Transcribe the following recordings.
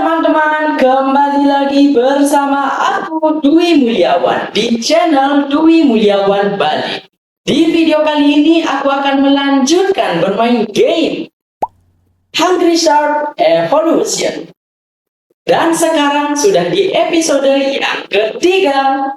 teman-teman, kembali lagi bersama aku Dwi Mulyawan di channel Dwi Mulyawan Bali. Di video kali ini aku akan melanjutkan bermain game Hungry Shark Evolution. Dan sekarang sudah di episode yang ketiga.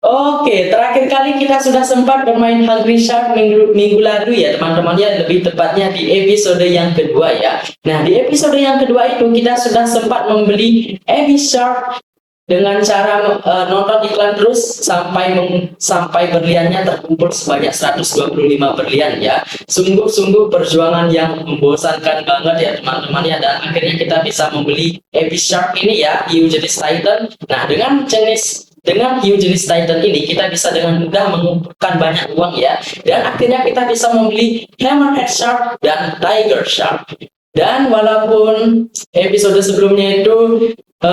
Oke, terakhir kali kita sudah sempat bermain Hungry Shark minggu lalu ya teman-teman ya, lebih tepatnya di episode yang kedua ya. Nah, di episode yang kedua itu kita sudah sempat membeli Abby Shark dengan cara nonton iklan terus sampai berliannya terkumpul sebanyak 125 berlian ya. Sungguh-sungguh perjuangan yang membosankan banget ya teman-teman ya, dan akhirnya kita bisa membeli Abby Shark ini ya, hiu jenis Titan. Nah, dengan hiu jenis Titan ini kita bisa dengan mudah mengumpulkan banyak uang ya, dan akhirnya kita bisa membeli Hammerhead Shark dan Tiger Shark. Dan walaupun episode sebelumnya itu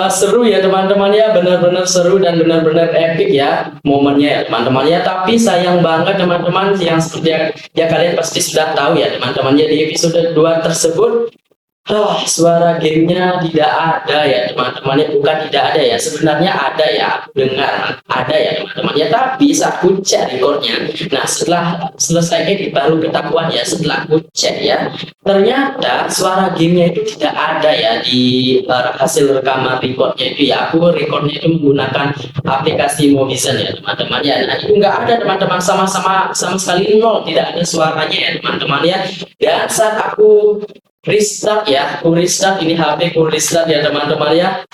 seru ya teman-teman ya, benar-benar seru dan benar-benar epic ya momennya ya teman-teman ya, tapi sayang banget teman-teman yang seperti ya kalian pasti sudah tahu ya teman-teman ya, di episode 2 tersebut suara gamenya tidak ada ya teman-teman ya, bukan tidak ada ya, sebenarnya ada ya, aku dengar ada ya teman-teman ya, tapi saat aku cek recordnya, nah setelah selesai edit baru ketahuan ya, setelah aku cek ya, ternyata suara gamenya itu tidak ada ya di hasil rekaman recordnya itu ya. Aku recordnya itu menggunakan aplikasi Movision ya teman-teman ya, nah itu nggak ada teman-teman, sama sekali nol, tidak ada suaranya ya teman-teman ya. Dan saat aku restart ya, aku restart ini HP ku restart ya teman-teman ya,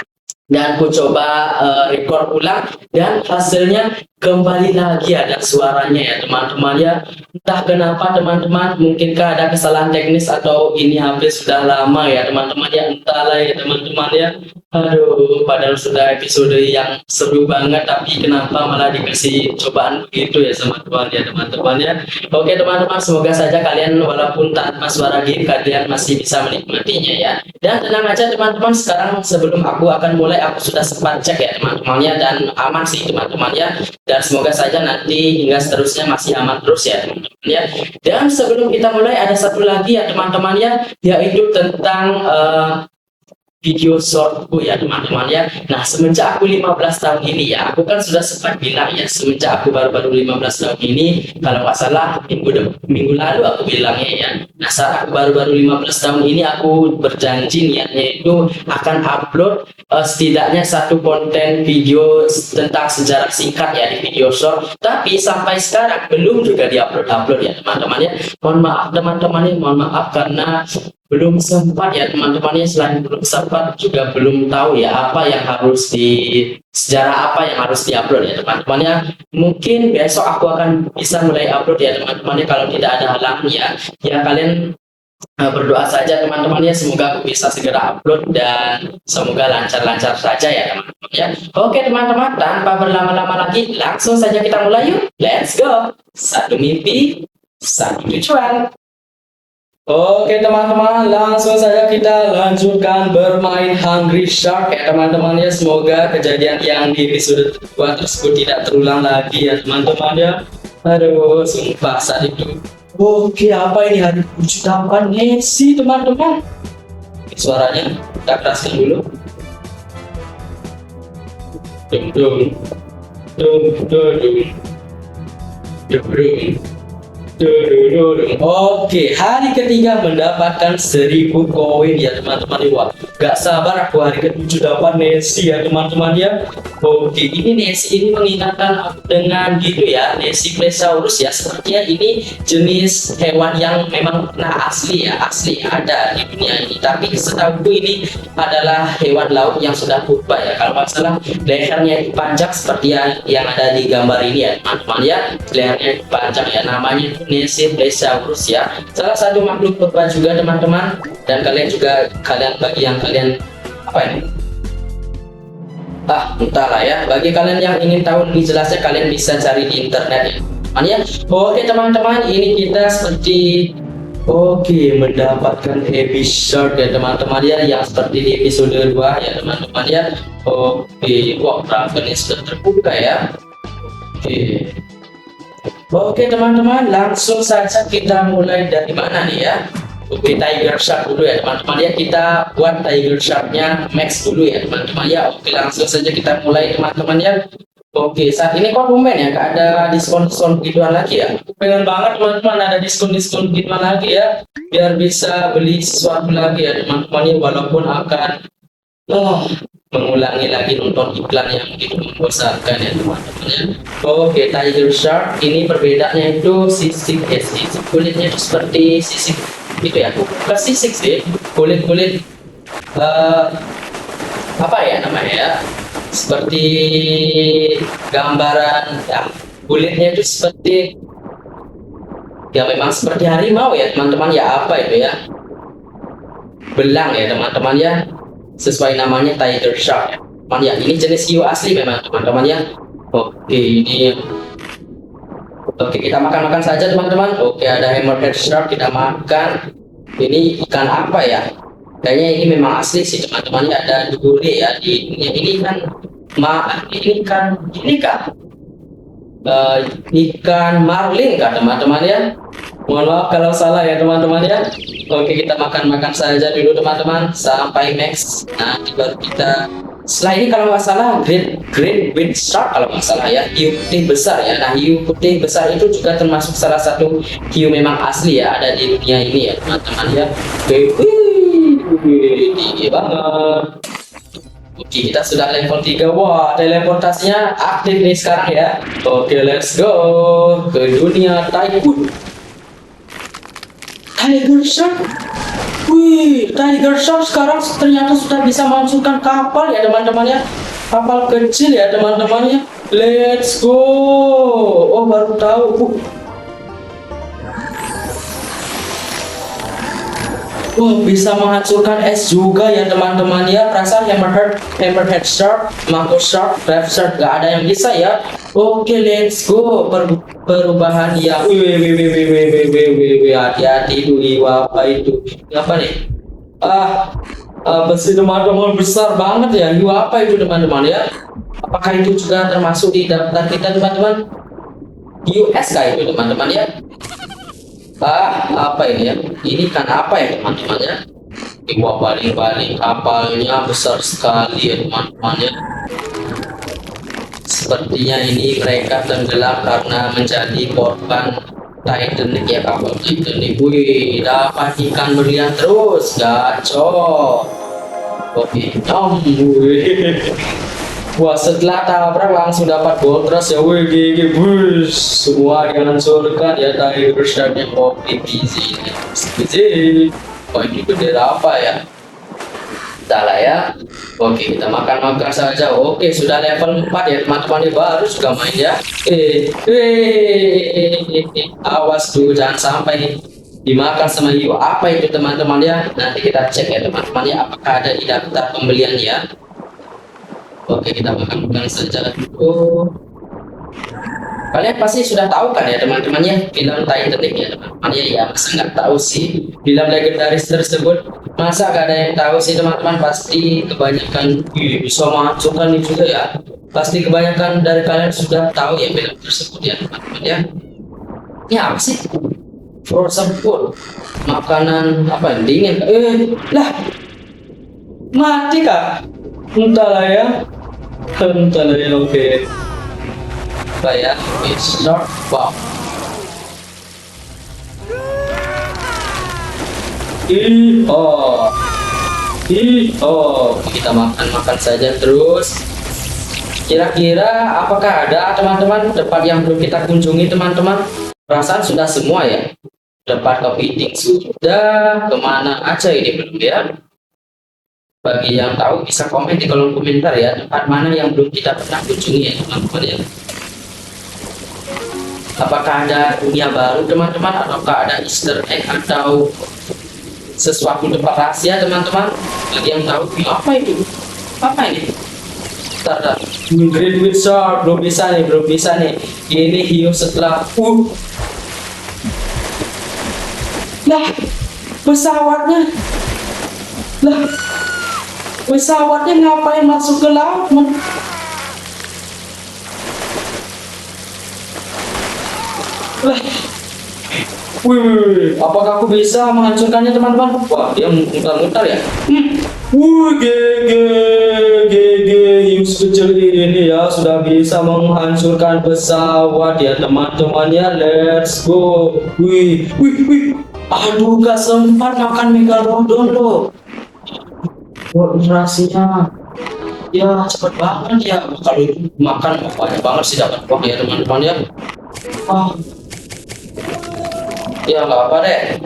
dan aku coba record ulang, dan hasilnya kembali lagi ada suaranya ya teman-teman ya. Entah kenapa teman-teman, mungkinkah ada kesalahan teknis atau ini HP sudah lama ya teman-teman ya, entahlah ya teman-teman ya. Aduh, padahal sudah episode yang seru banget, tapi kenapa malah dikasih cobaan begitu ya sama Tuhan ya teman-teman ya. Oke teman-teman, semoga saja kalian walaupun tanpa suara game kalian masih bisa menikmatinya ya. Dan tenang aja teman-teman, sekarang sebelum aku akan mulai, aku sudah sempat cek ya teman-teman ya, dan aman sih teman-teman ya. Dan semoga saja nanti hingga seterusnya masih aman terus ya teman-teman ya. Dan sebelum kita mulai, ada satu lagi ya teman-teman ya, yaitu tentang video shortku ya teman-teman ya. Nah, semenjak aku 15 tahun ini ya, aku kan sudah sempat bilang ya, semenjak aku baru 15 tahun ini, kalau nggak salah minggu lalu aku bilangnya ya. Nah, saat aku baru 15 tahun ini, aku berjanji niatnya itu akan upload setidaknya satu konten video tentang sejarah singkat ya di video short, tapi sampai sekarang belum juga diupload ya teman-teman ya. Mohon maaf teman-teman ya, mohon maaf karena belum sempat ya teman-teman ya. Selain belum sempat, juga belum tahu ya apa yang harus sejarah apa yang harus diupload ya teman-teman ya. Mungkin besok aku akan bisa mulai upload ya teman-teman ya, kalau tidak ada halangan ya. Ya kalian berdoa saja teman-teman ya, semoga aku bisa segera upload dan semoga lancar-lancar saja ya teman-teman ya. Oke teman-teman, tanpa berlama-lama lagi, langsung saja kita mulai yuk. Let's go. Satu mimpi, satu tujuan. Oke teman-teman, langsung saja kita lanjutkan bermain Hungry Shark ya teman-teman ya. Semoga kejadian yang di episode kedua tersebut tidak terulang lagi ya teman-teman ya. Aduh, sumpah saat itu. Oke, apa ini hari perjutaan Nessie teman-teman? Suaranya kita keraskan dulu. Dum dum dum dum dum dum. Oke, hari ketiga mendapatkan 1000 koin ya teman-teman. Wah, gak sabar aku hari ke-7 dapat Nessie ya teman-teman ya. Oke, ini Nessie ini mengingatkan aku dengan gitu ya, Nessie Plesiosaurus ya. Sepertinya ini jenis hewan yang memang asli ada di dunia ini, tapi setahuku ini adalah hewan laut yang sudah purba ya. Kalau nggak salah lehernya panjang seperti yang ada di gambar ini ya teman-teman ya. Lehernya panjang ya, namanya Nessie Plesiosaurus ya, salah satu makhluk purba juga teman-teman. Dan kalian bagi yang kalian apa ini, entahlah ya, bagi kalian yang ingin tahu lebih jelasnya kalian bisa cari di internet ya. Oke teman-teman, ini kita seperti mendapatkan Abby Shark ya teman-teman ya, yang seperti di episode 2 ya teman-teman ya. Wah, dragonnya sudah terbuka ya. Oke teman-teman, langsung saja kita mulai dari mana nih ya. Oke, Tiger Shark dulu ya teman-teman ya, kita buat Tiger Sharknya max dulu ya teman-teman ya. Oke, langsung saja kita mulai teman-teman ya. Oke, saat ini konsumen ya, nggak ada diskon-diskon gituan lagi ya. Aku pengen banget teman-teman ada diskon-diskon gituan lagi ya, biar bisa beli sesuatu lagi ya teman-teman ya, walaupun akan mengulangi lagi nonton iklan yang begitu membosankan ya teman-teman ya. Oke, Tiger Shark ini perbedaannya itu sisik ya, sisik kulitnya itu seperti sisik gitu ya, bukan sisik sih, kulit-kulit apa ya namanya ya, seperti gambaran ya, kulitnya itu seperti ya memang seperti harimau ya teman-teman ya, apa itu ya, belang ya teman-teman ya, sesuai namanya Tiger Shark ya teman ya. Ini jenis hiu asli memang teman-teman ya. Oke, ini oke, kita makan-makan saja teman-teman. Oke, ada hammerhead shark, kita makan. Ini ikan apa ya, kayaknya ini memang asli sih teman-teman ya, ada duri ya di ini kan ikan marlin kah teman-teman ya. Mohon maaf kalau salah ya teman-teman ya. Oke, kita makan-makan saja dulu teman-teman sampai max. Nanti baru kita, setelah ini kalau nggak salah great white shark kalau nggak salah ya, hiu putih besar ya. Nah, hiu putih besar itu juga termasuk salah satu hiu memang asli ya, ada di dunia ini ya teman-teman ya. Tinggi banget. Oke, kita sudah level 3. Wah, teleportasinya aktif nih sekarang ya. Oke, let's go ke dunia Tycoon. Tiger Shark. Wih, Tiger Shark sekarang ternyata sudah bisa menghancurkan kapal ya teman-teman ya. Kapal kecil ya teman-teman ya. Let's go. Oh, baru tahu. Bisa menghancurkan es juga ya teman-teman ya. Perasaan hammerhead shark, mako shark, crab shark gak ada yang bisa ya. Oke, let's go. Perubahan yang hati-hati itu hiu apa itu? Apa nih? Apa sih teman-teman, besar banget ya. Hiu apa itu teman-teman ya? Apakah itu juga termasuk di daftar kita teman-teman? Hiu es kah itu teman-teman ya? Apa ini ya? Ini kan apa ya teman-teman ya? Wah, baling-baling kapalnya besar sekali ya teman-teman ya. Sepertinya ini mereka tenggelam karena menjadi korban Titanic ya, kapal Titanic. Wih, dapat ikan berlian terus, gacor. Oke, wah, setelah tabrak langsung dapat gold terus ya. Wih, gigi bus, semua dihancurkan ya. Tiger Sharknya kopi gizi. Wah, ini bendera apa ya? Salah ya. Oke, kita makan-makan saja. Oke, sudah level 4 ya teman-teman, baru juga main ya. Awas tuh, jangan sampai dimakan sama hiu apa itu teman-teman ya. Nanti kita cek ya teman-teman ya, apakah ada di daftar pembelian ya. Oke, kita makan saja dulu. Kalian pasti sudah tahu kan ya teman-teman ya, film Titanic ya teman-teman ya. Masa nggak tahu sih film legendaris tersebut? Masa gak ada yang tahu sih teman-teman? Pasti kebanyakan bisa menghancurkan ini juga ya. Pasti kebanyakan dari kalian sudah tahu ya film tersebut ya teman-teman ya. Ini apa sih? Frozen food, makanan apa dingin? Lah, mati kah? Entahlah ya. Entahlah ya. Oke. Kayak shark wow. Kita makan saja terus. Kira-kira apakah ada teman-teman tempat yang belum kita kunjungi teman-teman? Perasaan sudah semua ya. Tempat kepiting sudah, kemana aja ini belum ya? Bagi yang tahu bisa komen di kolom komentar ya, tempat mana yang belum kita pernah kunjungi ya teman-teman ya. Apakah ada dunia baru teman-teman, ataukah ada Easter egg atau sesuatu tempat rahasia teman-teman? Bagi yang tahu apa itu? Apa ini? Bentar. Great white shark, belum bisa nih. Ini hiu setelah Lah, pesawatnya ngapain masuk ke laut? Wih, apakah aku bisa menghancurkannya teman-teman? Wah, dia mutar-mutar ya. Wih, GG, Yus kecil ini ya sudah bisa menghancurkan pesawat ya teman-teman ya. Let's go. Wih. Aduh, gak sempat makan megalodon loh. Durasinya ya cepet banget ya. Kalau makan banyak banget sih dapat uang ya teman-teman ya. Wah. Ya nggak apa deh.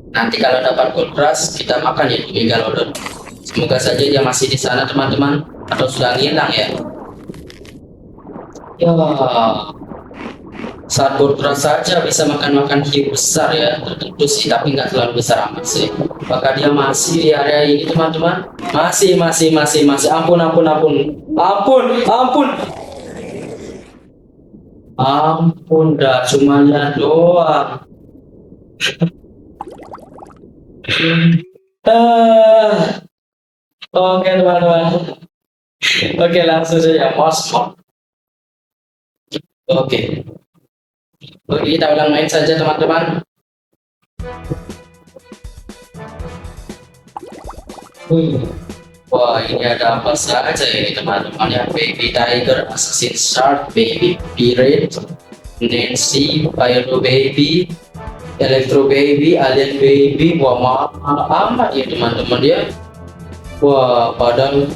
Nanti kalau dapat gold rush kita makan ya di megalodon. Semoga saja dia masih di sana teman-teman, atau sudah hilang ya. Ya, saat gold rush saja bisa makan hiu besar ya, tertentu sih, tapi nggak terlalu besar amat sih. Apakah dia masih di area ini teman-teman? Masih. Ampun. Ampun, dah cuma lihat doang. Oke teman-teman. Oke, langsung saja mospot. Oke, kita ulang main saja teman-teman. Wah, ini ada apa saja ini teman-teman ya. Baby Tiger, Assassin Shark, Baby Pirate, Nancy, Pyro Baby, Electro Baby, Alien Baby. Wah, mahal amat ya teman-teman ya. Wah, padahal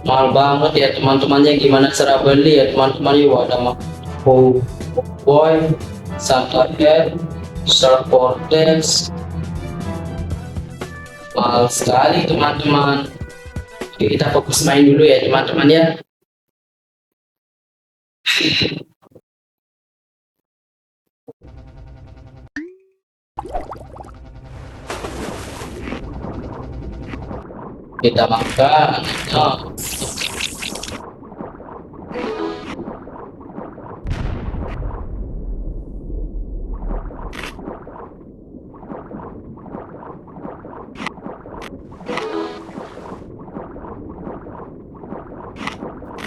mahal banget ya teman-temannya. Gimana cara beli ya teman-teman ya. Wah, ada Boy, Santa Cat, Shark Vortex. Mahal sekali teman-teman. Oke, kita fokus main dulu ya teman-teman ya. Kita makan.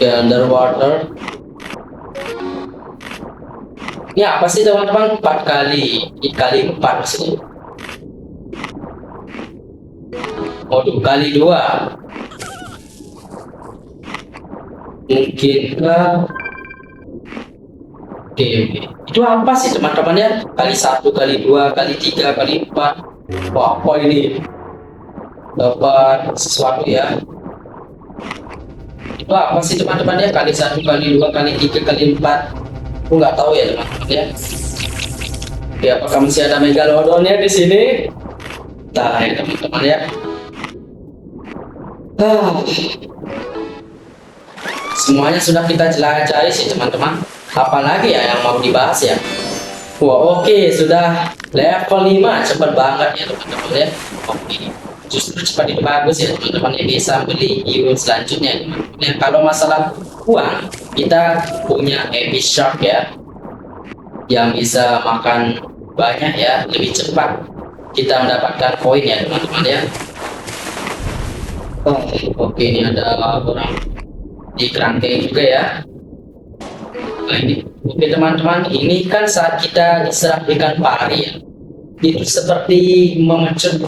Underwater. Ini apa sih teman-teman? 4 kali 4 maksudnya. Oh, kali 2 mungkin lah. Oke. Itu apa sih teman-teman ya? Kali 1, kali 2, kali 3, kali 4. Wah, apa ini? Dapat sesuatu ya. Itu apa sih teman-teman ya? Kali 1, kali 2, kali 3, kali 4. Aku nggak tahu ya teman-teman ya. Oke, apakah masih ada megalodonnya di sini? Nah ya teman-teman ya. Semuanya sudah kita jelajahi sih teman-teman. Apalagi ya yang mau dibahas ya. Wah, oke, sudah level 5. Cepat banget ya teman-teman ya. Oke, justru cepat itu bagus ya teman-teman ya. Bisa beli hiu selanjutnya teman-teman ya. Kalau masalah uang, kita punya Epic Shark ya, yang bisa makan banyak ya, lebih cepat kita mendapatkan poin ya teman-teman ya. Oke, ini ada orang di kerangkeng juga ya. Nah, ini oke teman-teman, ini kan saat kita diserang ikan pari ya, itu seperti memecut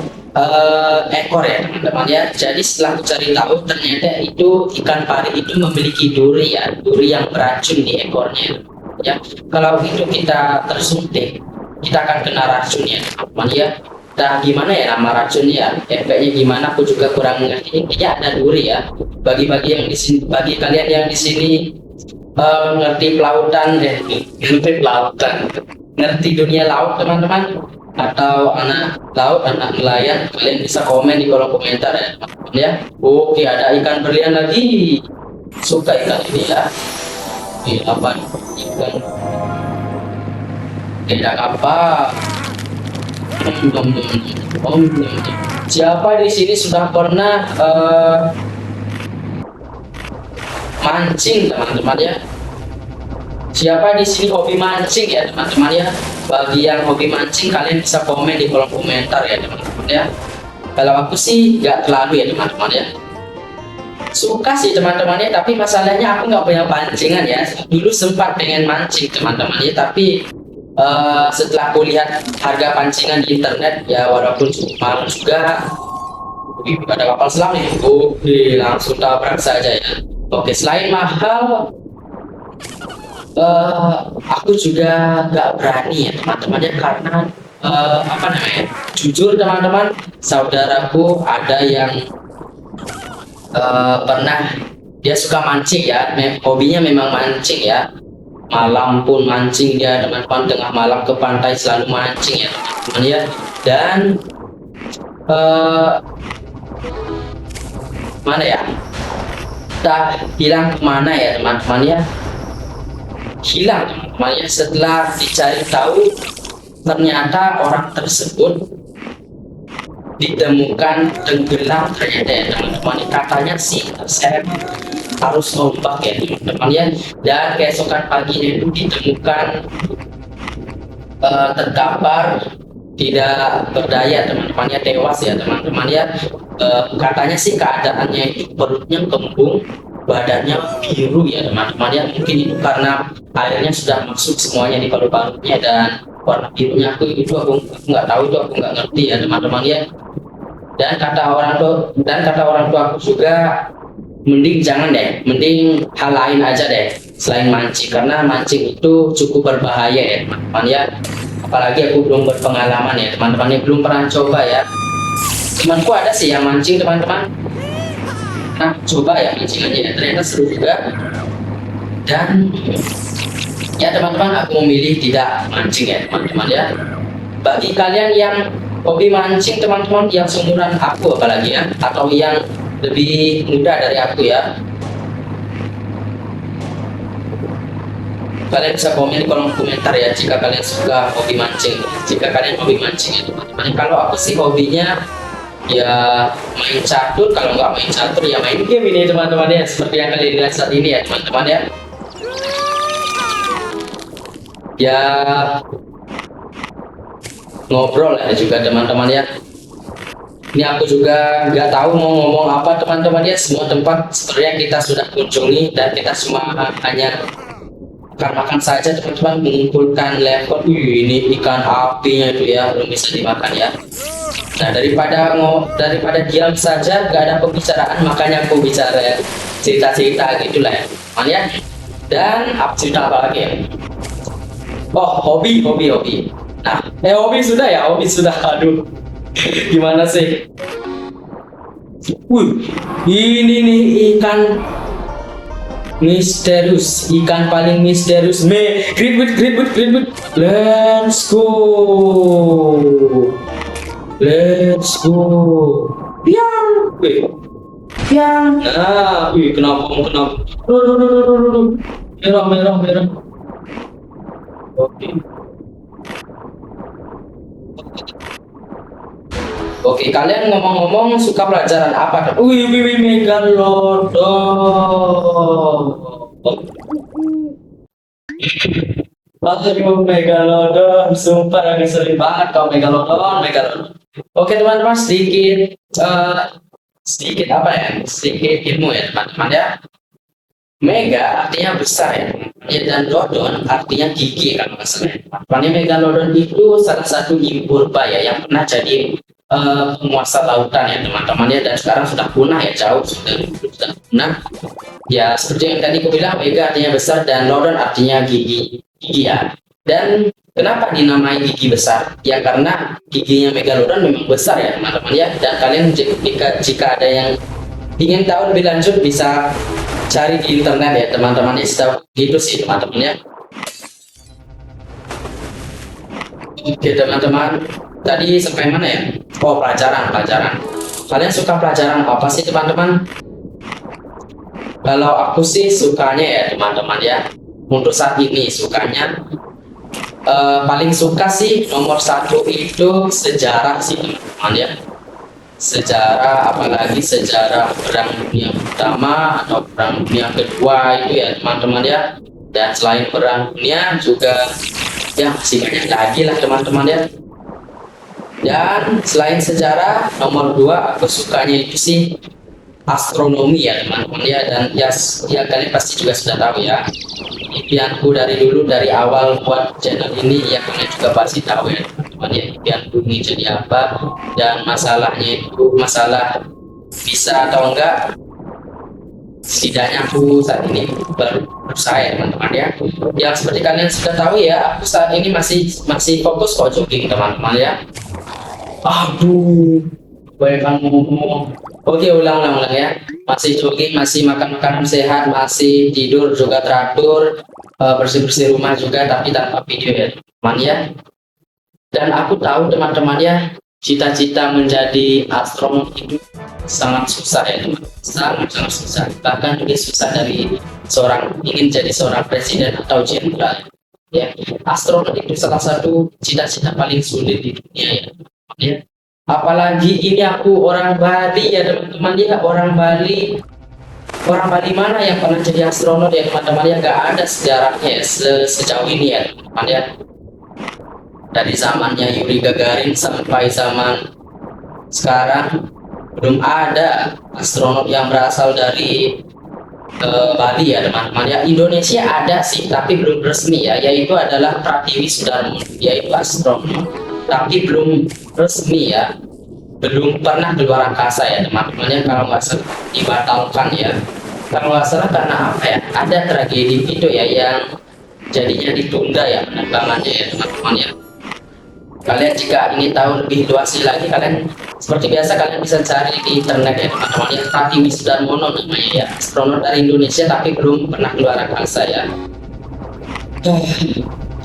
ekor ya teman-teman ya. Jadi setelah aku cari tahu, ternyata itu ikan pari itu memiliki duri ya, duri yang beracun di ekornya ya. Kalau itu kita tersuntik, kita akan kena racun ya teman-teman ya. Nah, gimana ya nama racunnya, efeknya gimana aku juga kurang mengerti. Intinya ada duri ya. Bagi yang di sini, bagi kalian yang di sini ngerti pelautan, ngerti dunia laut teman-teman, atau anak laut, anak nelayan, kalian bisa komen di kolom komentar ya teman-teman ya. Oke, ada ikan berlian lagi. Suka ikan ini ya. Ini apa? Ikan tidak apa. Siapa di sini sudah pernah mancing teman-teman ya? Siapa di sini hobi mancing ya teman-teman ya? Bagi yang hobi mancing, kalian bisa komen di kolom komentar ya teman-teman ya. Kalau aku sih nggak terlalu ya teman-teman ya. Suka sih teman-teman ya, tapi masalahnya aku nggak punya pancingan ya. Dulu sempat pengen mancing teman-teman ya, tapi Setelah aku lihat harga pancingan di internet ya, walaupun cukup mahal juga. Wih, ada kapal selam nih. Oke, langsung tabrak saja ya. Oke, selain mahal, aku juga nggak berani ya teman-teman ya, karena apa namanya? Jujur teman-teman, saudaraku ada yang pernah, dia suka mancing ya, hobinya memang mancing ya. Malam pun mancing dia teman-teman, tengah malam ke pantai selalu mancing ya teman-teman ya. Dan mana ya, entah hilang kemana ya teman-teman ya, hilang teman-teman ya. Setelah dicari tahu, ternyata orang tersebut ditemukan tenggelam ternyata ya teman-teman. Katanya sih terseret arus ombak ya teman-teman ya. Dan keesokan paginya itu ditemukan terkapar, tidak berdaya teman-teman ya, tewas ya teman-teman ya. Katanya sih keadaannya itu perutnya kembung, badannya biru ya teman-teman ya. Mungkin itu karena airnya sudah masuk semuanya di paru-parunya, dan warna birunya aku nggak tahu, itu aku nggak ngerti ya teman-teman ya. Dan kata orang tua aku juga, mending jangan deh, mending hal lain aja deh selain mancing, karena mancing itu cukup berbahaya ya teman-teman ya. Apalagi aku belum berpengalaman ya teman-teman ya, belum pernah coba ya. Temanku ada sih yang mancing teman-teman, nah coba ya mancingannya ya, ternyata seru juga. Dan ya teman-teman, aku memilih tidak mancing ya teman-teman ya. Bagi kalian yang hobi mancing teman-teman, yang seumuran aku apalagi ya, atau yang lebih muda dari aku ya, kalian bisa komen di kolom komentar ya jika kalian suka hobi mancing, jika kalian hobi mancing ya teman-teman. Kalau aku sih hobinya ya main catur, kalau nggak main catur ya main game ini teman-teman ya, seperti yang kalian lihat saat ini ya teman-teman ya. Ya ngobrol ya juga teman-teman ya. Ini aku juga nggak tahu mau ngomong apa teman-teman ya. Semua tempat sebenarnya kita sudah kunjungi dan kita semua hanya makan saja teman-teman, mengumpulkan level. Ini ikan apinya itu ya, belum bisa dimakan ya. Nah, daripada diam saja gak ada pembicaraan, makanya aku bicara cerita-cerita gitulah ya teman ya. Dan aku cerita apa lagi ya? Oh, hobi. Nah, hobi sudah ya, hobi sudah. Aduh, gimana sih? Ini nih ikan misterius, ikan paling misterius. Greenwood. Let's go. Piang. Nah, kenapa? Merah. Oke, kalian ngomong-ngomong suka pelajaran apa? Megalodon. Aduh, Megalodon, sumpah lagi sering banget kau Megalodon. Oke teman-teman, sedikit apa ya? Sedikit ilmu ya teman-teman ya. Mega artinya besar ya, dan lodon artinya gigi kan maksudnya. Megalodon itu salah satu hiu purba ya, yang pernah jadi penguasa lautan ya teman-teman ya, dan sekarang sudah punah ya, jauh sudah punah. Ya seperti yang tadi aku bilang, mega artinya besar dan lodon artinya gigi ya. Dan kenapa dinamai gigi besar? Ya karena giginya megalodon memang besar ya teman-teman ya. Dan kalian jika ada yang ingin tahu lebih lanjut bisa cari di internet ya teman-teman ya, gitu sih teman-teman ya. Oke teman-teman, tadi sampai mana ya? Oh, pelajaran. Kalian suka pelajaran apa sih teman-teman? Kalau aku sih sukanya ya teman-teman ya, untuk saat ini sukanya paling suka sih nomor 1 itu sejarah sih teman-teman ya. Sejarah, apalagi sejarah perang dunia pertama atau perang dunia kedua itu ya teman-teman ya. Dan selain perang dunia juga ya masih banyak lagi lah teman-teman ya. Dan selain sejarah, nomor 2 aku sukanya itu sih astronomi ya teman-teman ya. Dan ya, kalian pasti juga sudah tahu ya, impianku dari dulu, dari awal buat channel ini ya, kalian juga pasti tahu ya teman-teman ya, impianku ini jadi apa. Dan masalahnya itu masalah bisa atau enggak, setidaknya aku saat ini baru berusaha ya teman-teman ya. Yang seperti kalian sudah tahu ya, aku saat ini masih fokus kok jogging teman-teman ya. Aduh, bayangkan ngomong. Oke, ulang ya. Masih jogging, masih makan makanan sehat, masih tidur juga teratur, bersih-bersih rumah juga, tapi tanpa video ya teman ya. Dan aku tahu teman-teman ya, cita-cita menjadi astronot itu sangat susah ya teman, sangat susah, bahkan lebih susah dari ingin jadi seorang presiden atau jenderal ya. Astronot itu salah satu cita-cita paling sulit di dunia ya teman ya. Apalagi ini aku orang Bali ya teman-teman ya, orang Bali mana yang pernah jadi astronot ya teman-teman ya. Gak ada sejarahnya ya, sejauh ini ya teman ya. Dari zamannya Yuri Gagarin sampai zaman sekarang belum ada astronot yang berasal dari Bali ya teman-teman ya. Indonesia ada sih, tapi belum resmi ya, yaitu adalah Pratiwi Sudarmo, yaitu astronot, tapi belum resmi ya, belum pernah keluar angkasa ya teman-teman ya. Kalau nggak salah dibatalkan ya, kalau nggak salah karena apa ya, ada tragedi itu ya, yang jadinya ditunda ya penerbangannya ya teman-teman ya. Kalian jika ingin tahu lebih luas lagi, kalian seperti biasa kalian bisa cari di internet ya teman-teman ya. Pratiwi Sudarmo namanya ya, astronot dari Indonesia tapi belum pernah keluar angkasa ya.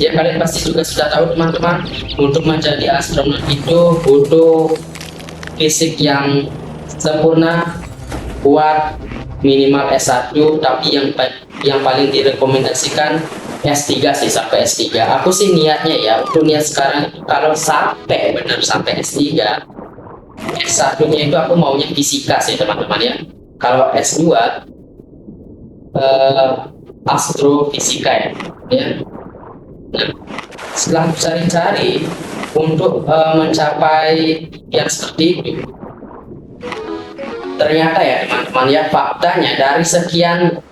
Ya kalian pasti juga sudah tahu teman-teman, untuk menjadi astronot itu butuh fisik yang sempurna, kuat, minimal S1, tapi yang paling direkomendasikan S3 sih, sampai S3. Aku sih niatnya ya, untuk niat sekarang itu kalau sampai S3, S1-nya itu aku maunya fisika sih teman-teman ya. Kalau S2 astrofisika ya. Nah, setelah cari-cari untuk mencapai yang seperti itu, ternyata ya teman-teman ya, faktanya dari sekian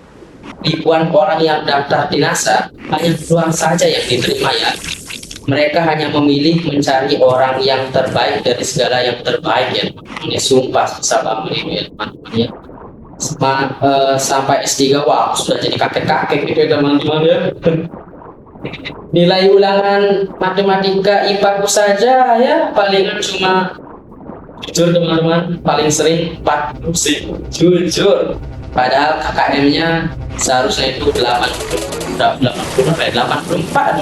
ribuan orang yang daftar di NASA, hanya doang saja yang diterima ya. Mereka hanya memilih mencari orang yang terbaik dari segala yang terbaik ya teman-teman ya. Sumpah susah banget itu ya teman-teman ya. Sampai S3 wah sudah jadi kakek-kakek gitu ya teman-teman ya. Nilai ulangan matematika IPA ku saja ya palingan cuma, jujur teman-teman, paling sering 40 sih, jujur. Padahal KKM-nya seharusnya itu 84 atau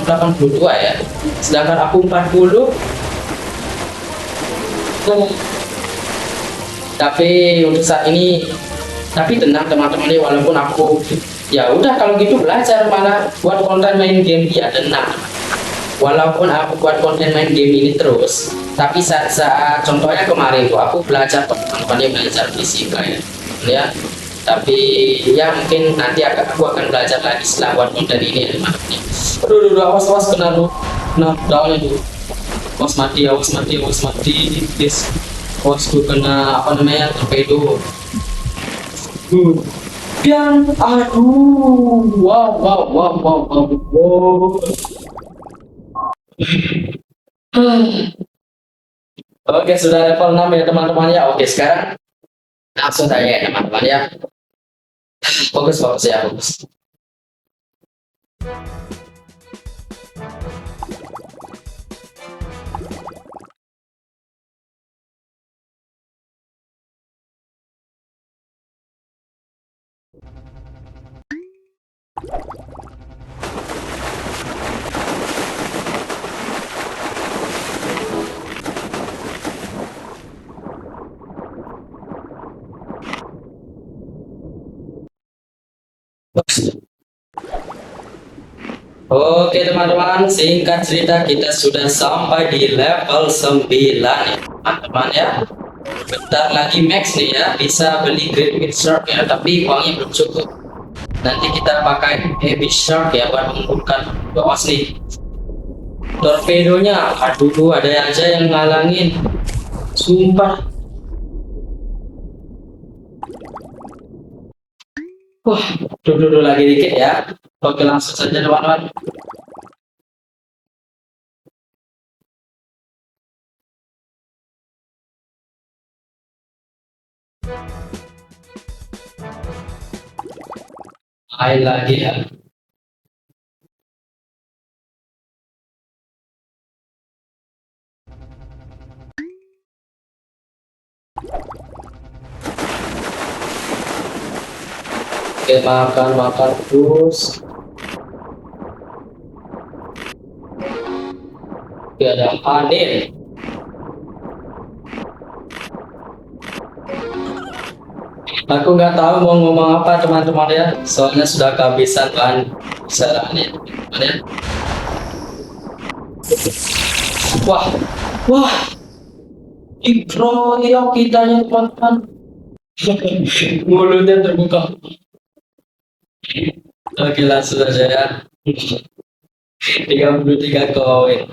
82 ya. Sedangkan aku 40. Tapi untuk saat ini, tapi tenang teman-teman ya, walaupun aku ya udah kalau gitu belajar malah buat konten main game ya, tenang. Walaupun aku buat konten main game ini terus, tapi saat contohnya kemarin tuh aku belajar teman-teman ya, belajar fisika ya. Tapi ya mungkin nanti aku akan belajar lagi setelah buat konten ini ya teman-teman. Aduh, awas kena daunnya dulu. Awas mati, yes. Awas tuh kena apa namanya, torpedo. Yang aduh, wow. Oke, sudah level 6 ya teman-teman ya. Oke, sekarang langsung tanya ya teman-teman ya. Fokus ya, fokus. Oke teman-teman, singkat cerita kita sudah sampai di level 9 ya teman-teman ya. Bentar lagi max nih ya, bisa beli Great White Shark ya, tapi uangnya belum cukup. Nanti kita pakai Heavy Shark ya buat mengumpulkan bawas nih. Torpedonya, aduh ada aja yang ngalangin, sumpah. Wah, dulu lagi dikit ya. Oke, langsung saja teman-teman. Main lagi ya. Oke, makan terus. Oke, ada Hanif. Aku nggak tahu mau ngomong apa teman-teman ya, soalnya sudah kehabisan bahan bicaraannya. Ya. Wah, wah, dikeroyok kitanya teman-teman. Mulutnya terbuka. Oke, langsung saja ya. 33 koin.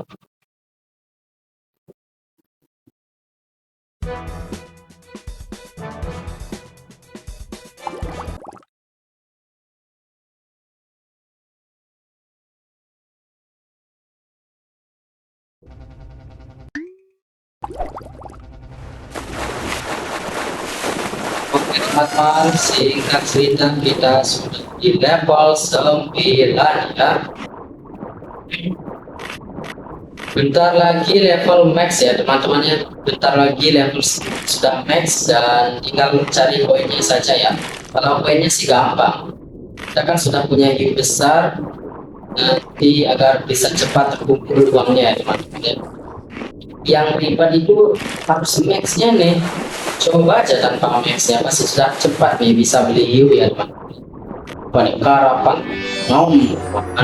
Oke teman-teman, singkat cerita kita sudah di level 9 ya. Bentar lagi level max ya teman-teman ya. Bentar lagi level sudah max dan tinggal cari koinnya saja ya. Kalau koinnya sih gampang. Kita kan sudah punya hiu besar, nanti agar bisa cepat terkumpul uangnya ya teman-teman ya. Yang ribet itu harus maxnya nih. Coba aja tanpa maxnya pasti sudah cepat nih bisa beli hiu ya teman-teman. Pada karapan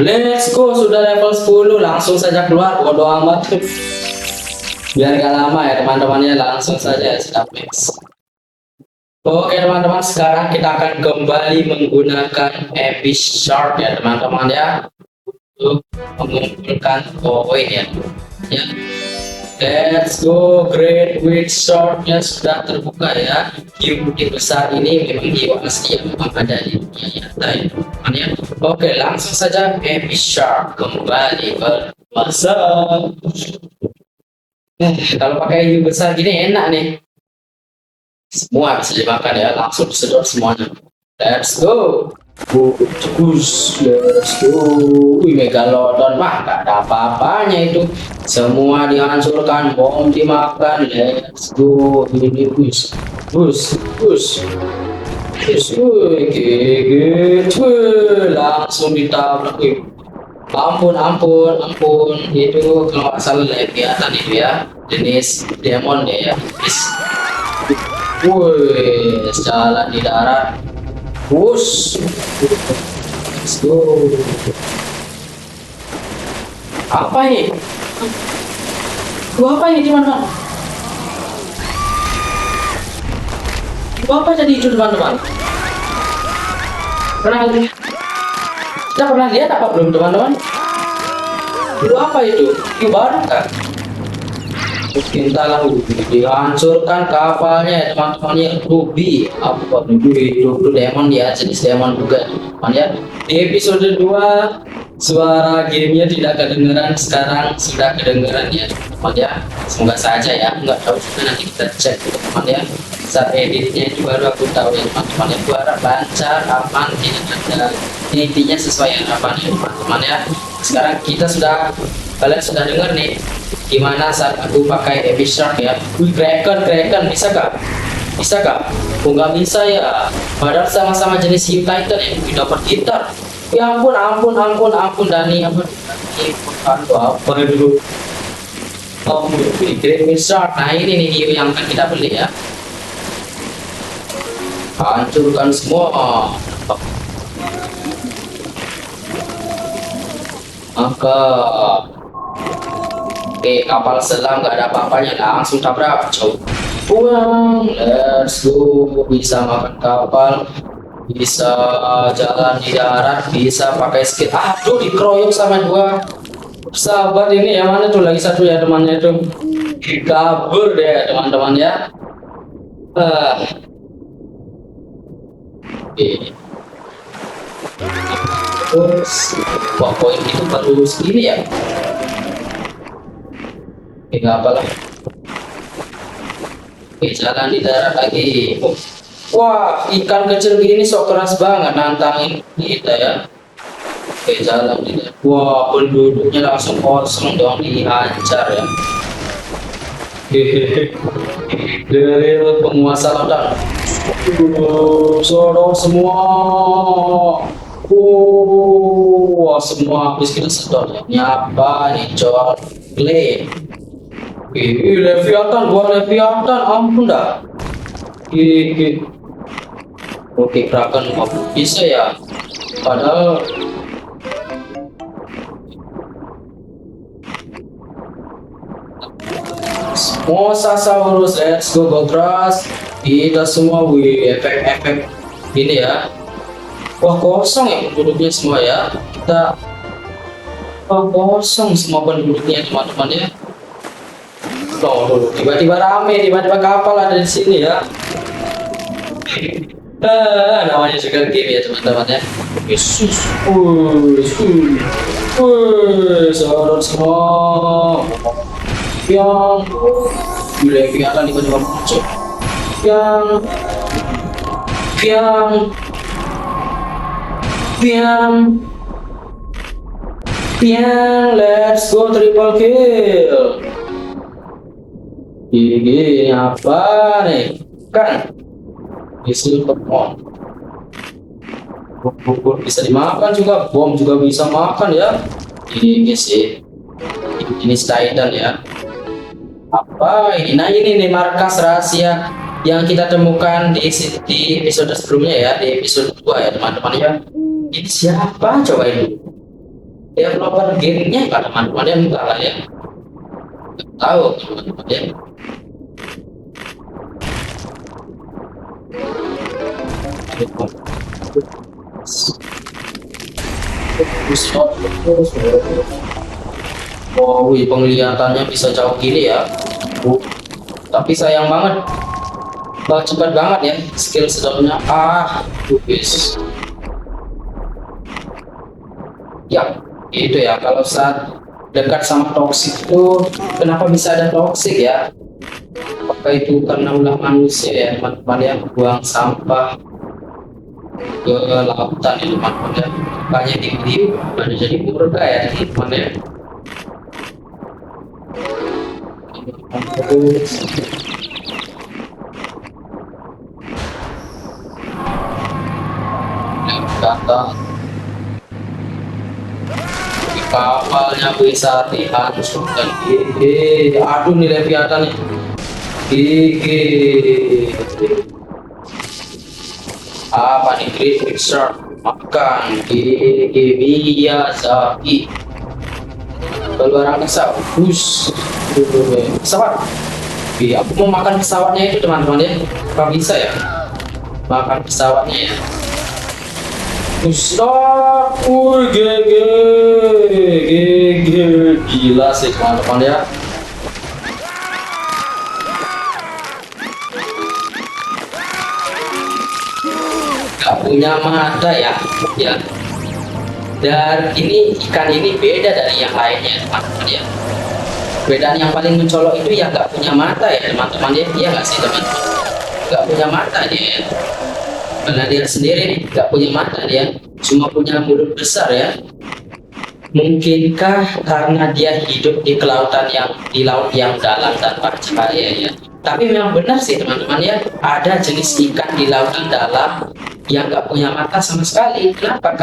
let's go, sudah level 10, langsung saja keluar, bodo amat. Biar gak lama ya teman-teman ya, langsung saja sudah max. Oke teman-teman, sekarang kita akan kembali menggunakan epic shark ya teman-teman ya, untuk mengumpulkan koin ya. Let's go, great witch swordnya sudah terbuka ya. Hiu putih besar ini memang hiu asli yang memang ada di dunia nyata ya teman-teman ya. Oke, langsung saja epic shark kembali bermasa. Kalau pakai hiu besar gini enak nih, semua bisa dimakan ya, langsung disedot semuanya. Let's go. Let's go. Wih, megalodon mah gak ada apa-apanya itu, semua dihancurkan, bom dimakan. Let's go. Ini push gitu, langsung ditabrak. Wih, ampun itu kalau nggak salah leviathan itu ya, jenis demon deh ya. Wih, jalan di darat. Push. Let's go. Apa ini? Apa ini teman-teman? Apa jadi itu teman-teman? Kita pernah lihat apa belum teman-teman? Itu apa itu? Itu baru kan? Entahlah, dihancurkan kapalnya teman-teman ya. Ruby apa itu demon ya, jenis demon juga teman ya. Di episode 2 suara gamenya tidak kedengeran, sekarang sudah kedengeran ya teman ya. Semoga saja ya, nggak tahu juga, nanti kita cek teman ya. Saat editnya itu baru aku tahu ya teman-teman ya. Aku harap lancar, aman, tidak ada, intinya sesuai harapan ya teman-teman ya. Sekarang kalian sudah dengar nih gimana saat aku pakai epic shark ya. Wih, kraken bisa kak? Oh, nggak bisa ya, padahal sama-sama jenis hiu titan ya. Dapat gitar ya. Ampun Dani, apa dulu. Oh, great shark. Nah ini nih hiu yang akan kita beli ya. Hancurkan semua. Maka oke, kapal selam gak ada apa-apanya, langsung tabrak. Pulang. Let's go. Bisa makan kapal, bisa jalan di darat, bisa pakai skill. Aduh, dikeroyok sama dua sahabat ini. Yang mana tuh lagi satu ya temannya itu, kabur deh teman-teman ya. Oke. Terus, wah koin itu baru segini ya. Oke, nggak apa lah. Oke, jalan di darat lagi. Wah, ikan kecil gini sok keras banget nantangin kita ya. Oke, jalan di darat. Wah, penduduknya langsung kosong dong, dihajar ya. Hehehe. Dari penguasa lautan. Sodor semua. Wah, semua habis kita sedot ya. Nyapa nih, John Clay. Leviathan, gua Leviathan, ampun dah. Oke, Kraken bisa ya. Padahal Mosasaurus, let's go Gotras. Kita semua efek-efek ini ya. Wah, kosong ya penduduknya semua ya. Kosong semua penduduknya teman-teman ya. Loh, tiba-tiba rame, tiba-tiba kapal ada di sini ya. Namanya juga game ya teman-teman ya. Yesus, saudara semua. Yang Leviathan tiba-tiba muncul. Let's go triple kill. Ini apa nih? Kan isi on. Bubur bisa dimakan juga, bom juga bisa makan ya. Ini sih ini Titan ya. Apa ini? Nah, ini nih markas rahasia yang kita temukan di episode sebelumnya ya, di episode 2 ya teman-teman ya. Ini siapa coba ini? Developer gamenya nggak teman-teman ya? Enggak lah ya. Nggak tahu teman-teman ya. Oh, penglihatannya bisa jauh gini ya. Tapi sayang banget, cepat banget ya skill sedotnya. Guys. Ya, itu ya. Kalau saat dekat sama toksik itu, kenapa bisa ada toksik ya? Apakah itu karena ulah manusia ya teman-teman ya, buang sampah ke lautan ya teman-teman ya. Makanya di ada jadi murka ya teman-teman ya. Kata kapalnya bisa dihancurkan. Aduh nih Leviathan nih. Apa nih Great Shark makan biasa keluar angkasa pesawat. Aku mau makan pesawatnya itu teman-teman ya. Apa bisa ya makan pesawatnya ya? Stop, GG, gila sih teman-teman ya. Gak punya mata ya. Dan ini ikan ini beda dari yang lainnya teman-teman ya. Bedaan yang paling mencolok itu ya gak punya mata ya teman-teman ya. Iya gak sih teman-teman? Gak punya mata dia ya. Karena dia sendiri gak punya mata, dia cuma punya mulut besar ya. Mungkinkah karena dia hidup di kelautan di laut yang dalam tanpa cahaya ya? Tapi memang benar sih teman-teman ya, ada jenis ikan di lautan dalam yang gak punya mata sama sekali. Kenapa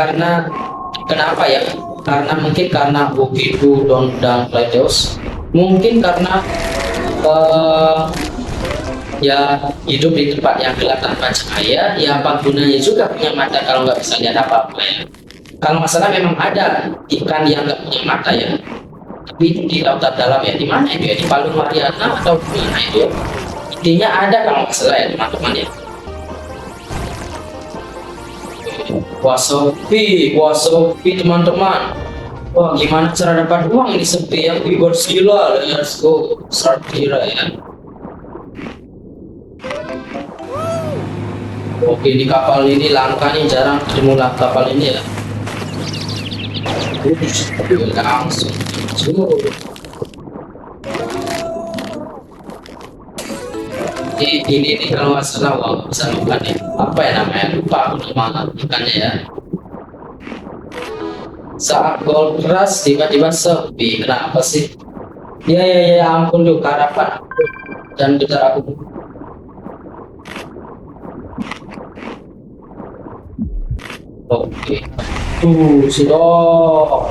ya? Mungkin karena begitu dan Plateus. Mungkin karena ya hidup di tempat yang gelap tanpa cahaya, ya apa gunanya juga punya mata kalau nggak bisa lihat apa-apa ya. Kalau masalah memang ada ikan yang nggak punya mata ya, tapi itu di lautan dalam ya. Di mana itu ya? Di Palu Mariana atau di mana itu ya? Intinya ada kalau nggak salah ya teman-teman ya. Wasopi teman-teman. Wah, gimana cara dapat uang ini sepi ya? Godzilla, let's go, start kira ya. Oke, di kapal ini langka nih, jarang ketemu lah kapal ini ya. Langsung terjun. Ini kalau nggak salah wah, bisa makan ya. Apa ya namanya? Lupa aku nama ikannya ya. Saat gol keras tiba-tiba sepi. Kenapa sih? Ya ya ya ampun tuh karapan. Dan getar aku. Oke. Sudah.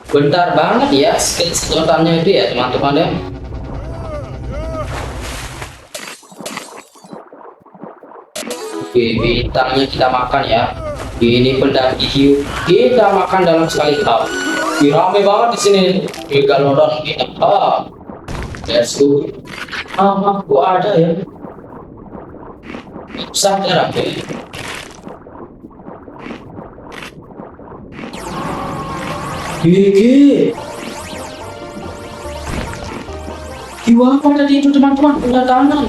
Bentar banget ya skill sedotannya itu ya teman-teman ya. Oke, bintangnya kita makan ya. Ini pendaki hiu kita makan dalam sekali hap. Rame banget di sini. Megalodon kita. Let's go. Kok ada ya? Sadar apa ya? Gigi. Hiu apa tadi itu teman-teman? Kedatangan.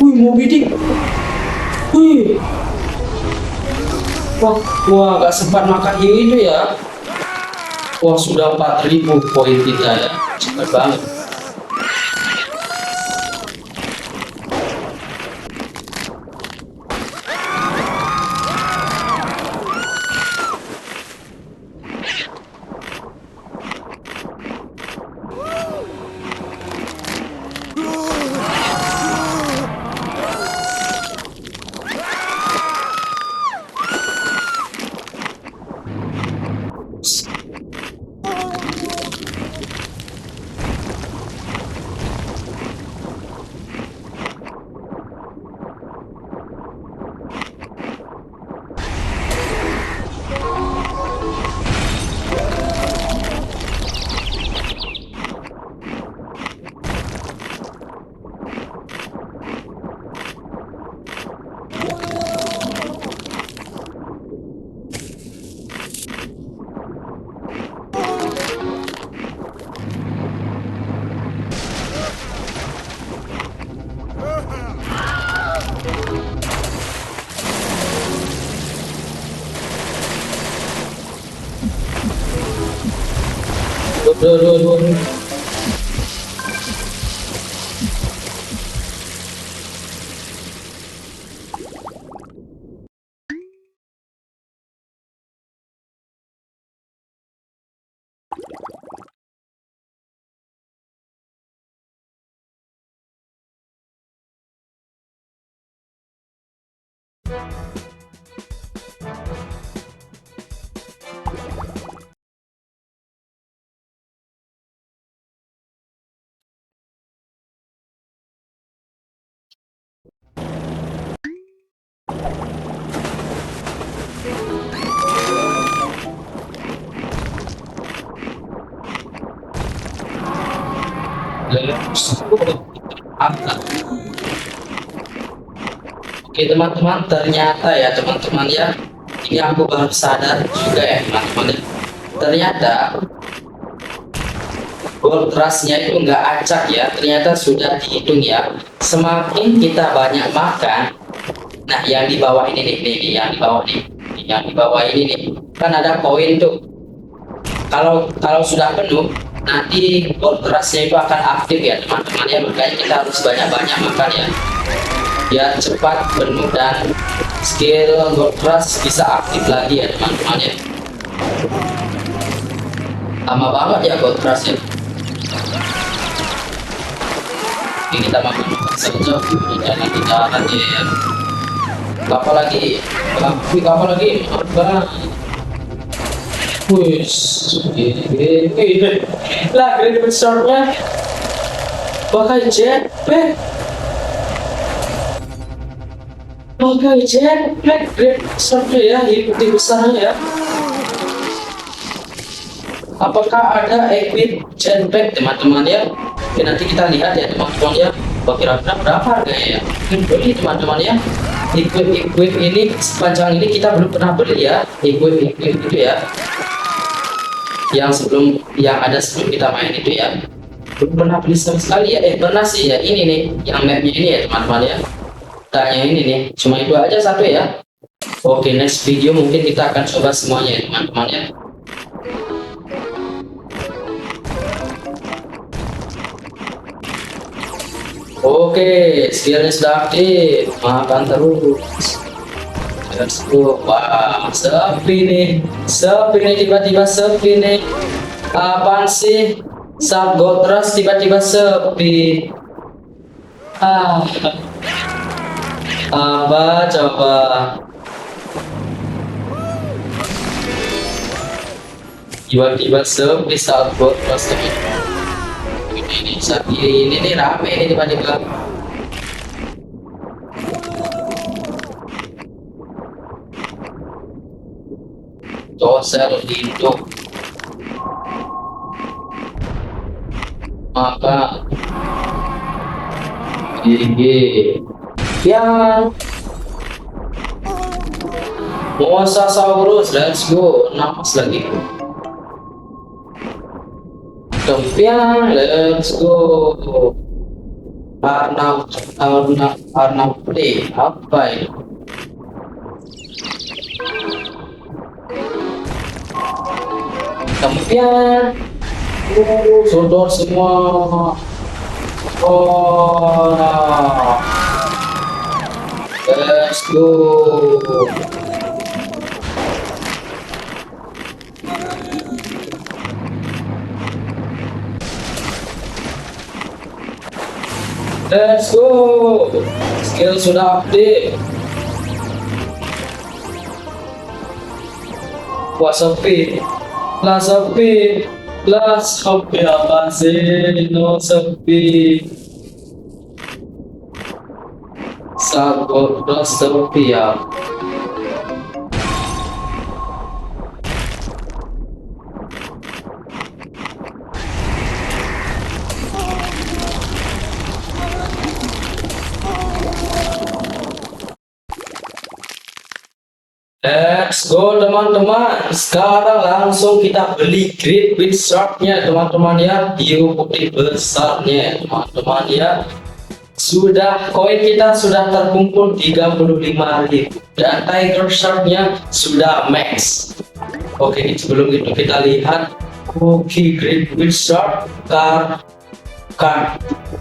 Moby Dick. Wah, gak sempat makan hiu itu ya. Wah, sudah 4.000 poin kita ya. Cepat banget. Duh. Oke teman-teman, ternyata ya teman-teman ya, ini aku baru sadar juga ya teman-teman ya. Ternyata gold rushnya itu nggak acak ya, ternyata sudah dihitung ya. Semakin kita banyak makan, nah yang di bawah ini nih, yang di bawah ini nih, kan ada koin tuh. Kalau sudah penuh, nanti gold rushnya itu akan aktif ya teman-teman ya, makanya kita harus banyak-banyak makan ya, biar cepat penuh dan skill gold rush bisa aktif lagi ya teman-teman ya. Lama banget ya gold rush ya. Ini kita makan saja, jangan kita nanti ya. Kapal lagi, Wis, lah great besarnya pakai jetpack, great besarnya ya, ikuti besarnya ya. Apakah ada equip jetpack teman-teman ya? Oke, nanti kita lihat ya teman-teman ya. Kira-kira berapa harganya ya? Mungkin beli teman-teman ya. Equip ini sepanjang ini kita belum pernah beli ya. Equip itu ya. Yang ada sebelum kita main itu ya. belum pernah beli sama sekali ya. Pernah sih ya, ini nih yang mapnya ini ya teman-teman ya. Tanya ini nih, cuma itu aja satu ya. Oke, next video mungkin kita akan coba semuanya ya teman-teman ya. Oke, skillnya sudah aktif, makan terus. Let's go. Wah, sepi nih tiba-tiba sepi nih. Apaan sih? Saat gold rush tiba-tiba sepi. Apa coba? Tiba-tiba sepi saat gold rush teman-teman. Ini saat ini nih rame nih tiba-tiba. Tosel hidup maka gigi yang Mosasaurus, let's go. Napas lagi Kempiang, let's go. Arnab apa ini? Kempiang, sodor semua. Oh, let's go. Let's go. Skill sudah update. Wah sepi. Lah sepi. Lah sepi apa sih? No sepi. Sagot udah sepi ya. Let's go teman-teman. Sekarang langsung kita beli Great Wizard-nya teman-teman ya. Hiu putih besarnya teman-teman ya. Sudah koin kita sudah terkumpul 35.000 dan Tiger Shark-nya sudah max. Oke, sebelum itu kita lihat Great Wizard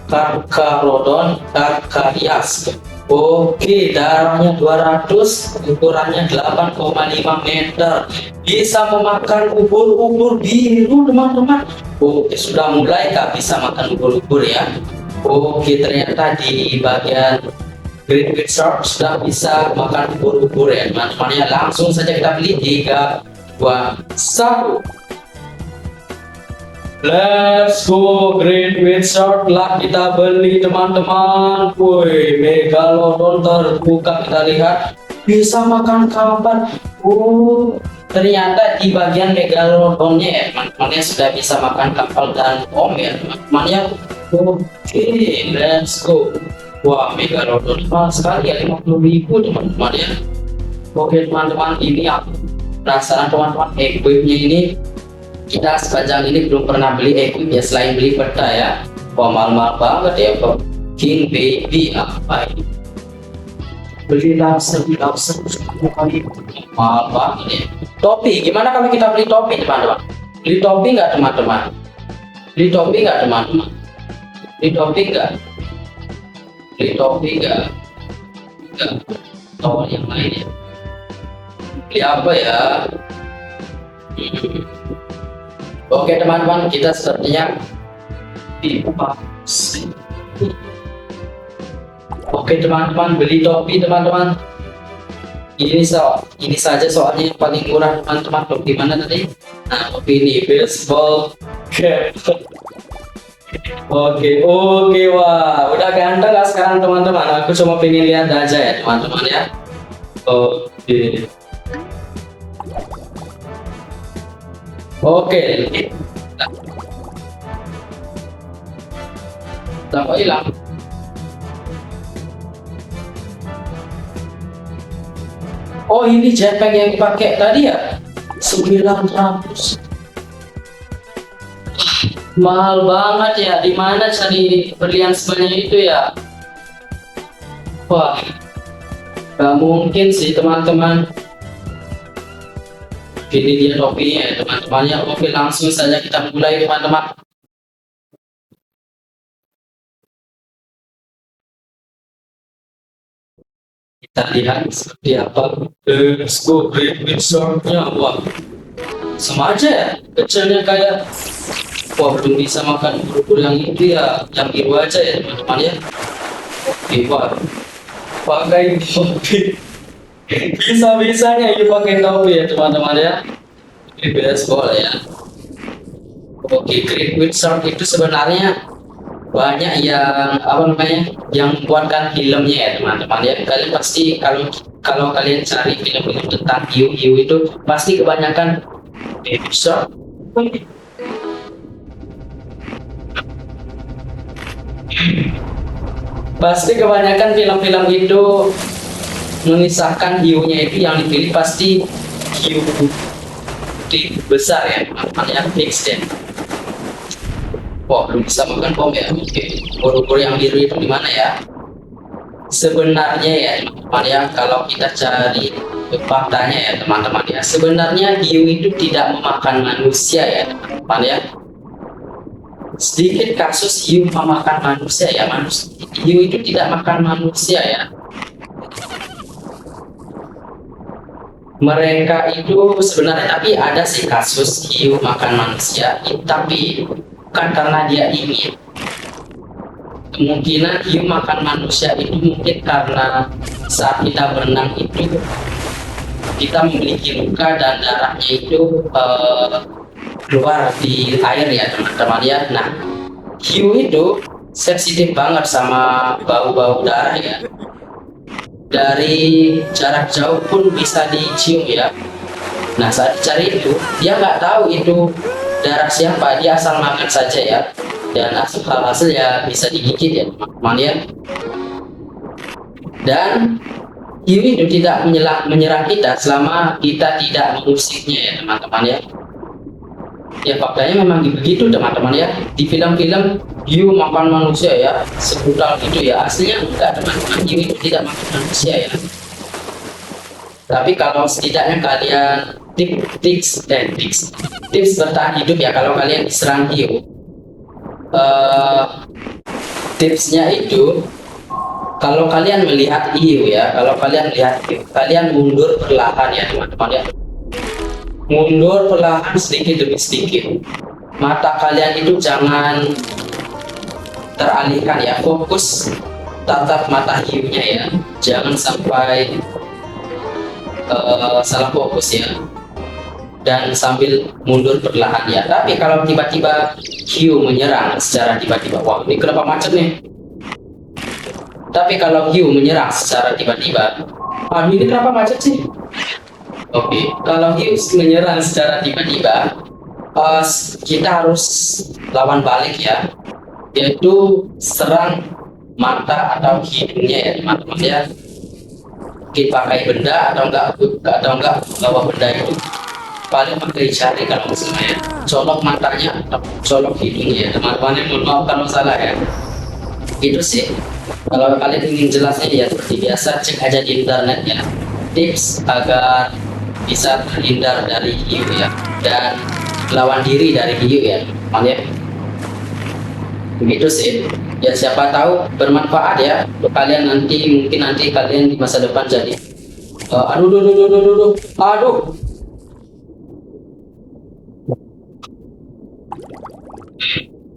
Carcharodon Carcharias. Oke, darahnya 200, ukurannya 8,5 meter. Bisa memakan ubur-ubur biru, teman-teman. Oke, sudah mulai Kak bisa makan ubur-ubur ya. Oke, ternyata di bagian Great Wizard sudah bisa makan ubur-ubur ya, teman-teman ya. Langsung saja kita beli 3, 2, 1. Let's go, Great Wizard lah kita beli teman-teman. Woi, Megalodon terbuka, kita lihat bisa makan kapan. Oh, ternyata di bagian Megalodonnya ya teman-teman ya, sudah bisa makan kapal dan om ya teman-teman ya. Oke, let's go. Wah, Megalodon mahal sekali ya, 50.000 teman-teman ya. Oke teman-teman, ini aku penasaran teman-teman, equipnya ini kita sepanjang ini belum pernah beli equip ya selain beli peta ya. Wah, mahal-mahal banget ya King Baby apa ini? Beli lobster kali mahal banget ya. Topi, gimana kalau kita beli topi teman-teman? Beli topi nggak teman-teman? Beli topi nggak teman-teman? Beli topi nggak? Beli topi nggak? Nggak. Tower yang lain ya. Beli apa ya? Oke teman-teman, kita sepertinya dipas. Oke teman-teman, beli topi teman-teman. Ini saja soalnya yang paling murah teman-teman. Topi mana tadi? Nah, topi ini baseball cap. Oke, wah, udah ganteng lah sekarang teman-teman. Aku cuma pengen lihat aja ya teman-teman ya. Oke, kok hilang? Oh, ini jetpack yang dipakai tadi ya? 900. Mahal banget ya. Di mana cari berlian sebanyak itu ya? Wah, gak mungkin sih teman-teman. Ini dia topinya ya teman-teman ya. Oke, langsung saja kita mulai teman-teman. Kita lihat seperti apa. Let's go, great big sharknya. Wah, sama aja ya. Kecilnya kayak, wah belum bisa makan ubur-ubur yang itu ya. Yang biru aja ya teman-teman ya. Oke, wah. Pakai topi. Bisa-bisanya you pakai topi ya teman-teman ya. Ini baseball ya. Oke, great white shark itu sebenarnya banyak yang apa namanya yang membuatkan filmnya ya teman-teman ya. Kalian pasti kalau kalian cari film-film tentang hiu itu pasti kebanyakan baby shark. Pasti kebanyakan film-film itu mengisahkan hiunya itu yang dipilih pasti hiu putih besar ya teman-teman ya, fix deh. Wah, belum bisa makan bom ya. Oke, ubur-ubur yang biru itu di mana ya? Sebenarnya ya teman-teman ya, kalau kita cari faktanya ya teman-teman ya, sebenarnya hiu itu tidak memakan manusia ya teman-teman ya. Sedikit kasus hiu memakan manusia ya, hiu itu tidak makan manusia ya. Mereka itu sebenarnya, tapi ada sih kasus hiu makan manusia, tapi bukan karena dia ingin. Kemungkinan hiu makan manusia itu mungkin karena saat kita berenang itu kita memiliki luka dan darahnya itu keluar di air ya teman-teman ya. Nah, hiu itu sensitif banget sama bau-bau darah ya. Dari jarak jauh pun bisa dicium ya. Nah, saat dicari itu dia nggak tahu itu darah siapa, dia asal makan saja ya. Dan hasil ya bisa digigit ya teman-teman ya. Dan hiu itu tidak menyerang kita selama kita tidak mengusiknya ya teman-teman ya. Ya faktanya memang begitu teman-teman ya. Di film-film hiu makan manusia ya, sebrutal itu ya. Aslinya enggak teman-teman, hiu itu tidak makan manusia ya. Tapi kalau setidaknya kalian tips bertahan hidup ya kalau kalian diserang hiu. Tipsnya itu kalau kalian melihat hiu ya, kalian mundur perlahan ya teman-teman ya. Mundur perlahan sedikit demi sedikit. Mata kalian itu jangan teralihkan ya, fokus tatap mata hiunya ya, jangan sampai salah fokus ya. Dan sambil mundur perlahan ya. Tapi kalau tiba-tiba hiu menyerang secara tiba-tiba, wah ini kenapa macet nih? Tapi kalau hiu menyerang secara tiba-tiba, ini kenapa macet sih? Oke, kalau hiu menyerang secara tiba-tiba, kita harus lawan balik ya, yaitu serang mata atau hidungnya ya teman-teman ya. Mungkin pakai benda atau enggak bawa benda itu, paling pakai jari kalau misalnya ya. Colok matanya atau colok hidungnya ya teman-teman ya. Mohon maaf kalau salah ya. Itu sih. Kalau kalian ingin jelasnya ya seperti biasa, cek aja di internet ya, tips agar bisa terhindar dari hiu ya, dan lawan diri dari hiu ya teman ya. Begitu sih ya, siapa tahu bermanfaat ya untuk kalian nanti. Mungkin nanti kalian di masa depan jadi aduh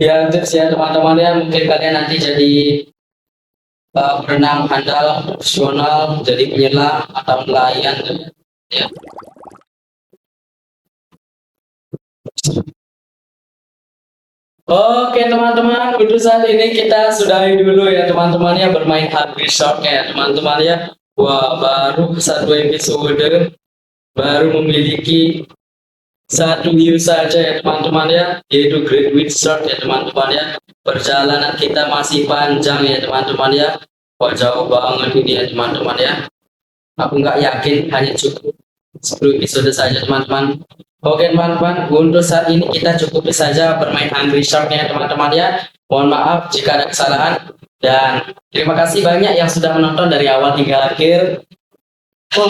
ya, tips ya teman-teman ya, mungkin kalian nanti jadi berenang handal profesional, jadi penyelam atau nelayan ya. Oke teman-teman, untuk saat ini kita sudahi dulu ya teman-teman ya, bermain Hungry Shark ya teman-teman ya. Wah, baru satu episode, baru memiliki satu hiu saja ya teman-teman ya, yaitu Great White Shark ya teman-teman ya. Perjalanan kita masih panjang ya teman-teman ya. Wah, jauh banget ini ya teman-teman ya. Aku nggak yakin hanya cukup 10 episode saja teman-teman. Oke teman-teman, untuk saat ini kita cukup saja bermain Hungry Shark ya teman-teman ya. Mohon maaf jika ada kesalahan dan terima kasih banyak yang sudah menonton dari awal hingga akhir. Oh,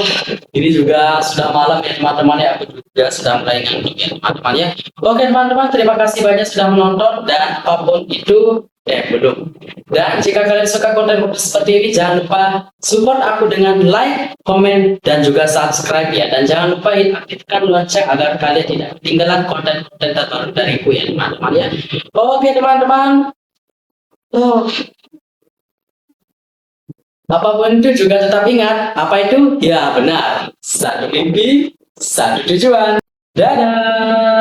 ini juga sudah malam ya teman-teman ya. Aku juga sudah mulai ngantuk ya teman-teman ya. Oke teman-teman, terima kasih banyak sudah menonton dan apapun itu belum. Dan jika kalian suka konten seperti ini, jangan lupa support aku dengan like, komen, dan juga subscribe ya. Dan jangan lupa aktifkan lonceng agar kalian tidak ketinggalan konten-konten terbaru dariku ya teman-teman ya. Oke teman-teman. Oh. Apapun itu juga tetap ingat, apa itu? Ya benar, satu mimpi, satu tujuan. Dadah!